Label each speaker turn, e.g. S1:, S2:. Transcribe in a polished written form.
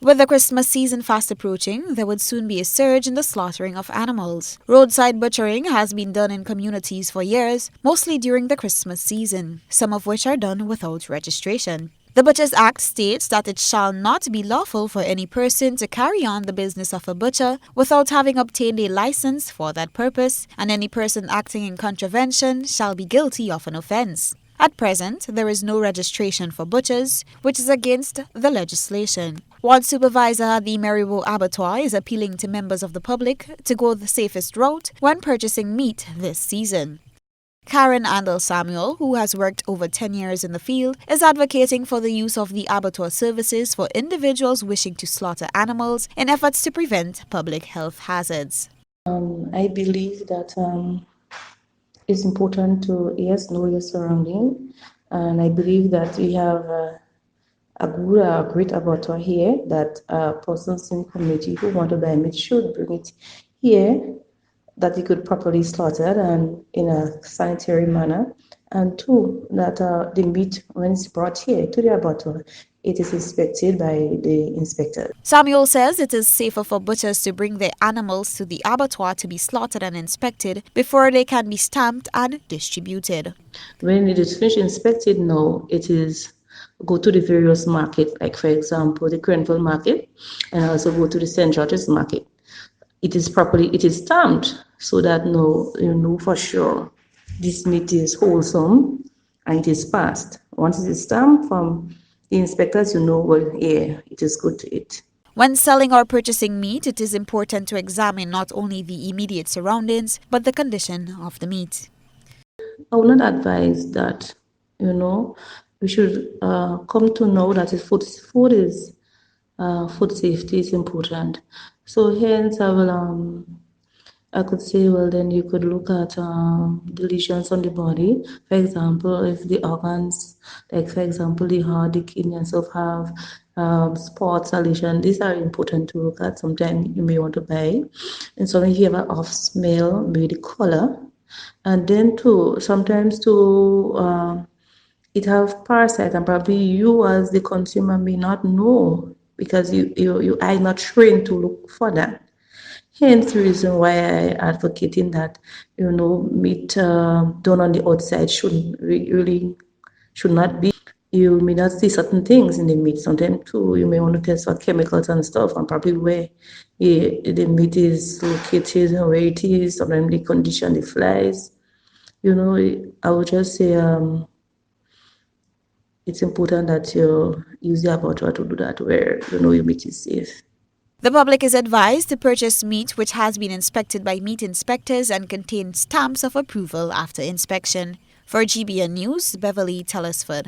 S1: With the Christmas season fast approaching, there would soon be a surge in the slaughtering of animals. Roadside butchering has been done in communities for years, mostly during the Christmas season, some of which are done without registration. The Butchers Act states that it shall not be lawful for any person to carry on the business of a butcher without having obtained a license for that purpose, and any person acting in contravention shall be guilty of an offense. At present, there is no registration for butchers, which is against the legislation. One supervisor at the Maryville Abattoir is appealing to members of the public to go the safest route when purchasing meat this season. Karen Andel Samuel, who has worked over 10 years in the field, is advocating for the use of the abattoir services for individuals wishing to slaughter animals in efforts to prevent public health hazards.
S2: I believe that it's important to, yes, know your surrounding. And I believe that we have a great abattoir here that persons in the community who want to buy meat should bring it here, that it could properly slaughtered and in a sanitary manner. And two, that the meat, when it's brought here to the abattoir, it is inspected by the inspector.
S1: Samuel says it is safer for butchers to bring their animals to the abattoir to be slaughtered and inspected before they can be stamped and distributed.
S2: When it is finished inspected, now it is go to the various market, like for example, the Grenville market, and also go to the St. George's market. It is stamped so that no, you know for sure this meat is wholesome and it is passed. Once it is stamped from the inspectors, you know, well, yeah, it is good to eat.
S1: When selling or purchasing meat, it is important to examine not only the immediate surroundings, but the condition of the meat.
S2: I would not advise that, you know, we should come to know that food safety is important. So hence I could say, well, then you could look at the lesions on the body. For example, if the organs, like for example, the heart, the kidney and stuff have spots or lesions, these are important to look at. Sometimes you may want to buy. And sometimes if you have an off smell, maybe the color. And then too, sometimes too, it have parasite and probably you as the consumer may not know because you are not trained to look for that. Hence the reason why I advocating that, you know, meat done on the outside really should not be. You may not see certain things in the meat. Sometimes too, you may want to test for chemicals and stuff, and probably where the meat is located and where it is. Sometimes the condition, the flies. You know, I would just say it's important that you use the abattoir to do that, where you know your meat is safe.
S1: The public is advised to purchase meat which has been inspected by meat inspectors and contains stamps of approval after inspection. For GBN News, Beverly Telesford.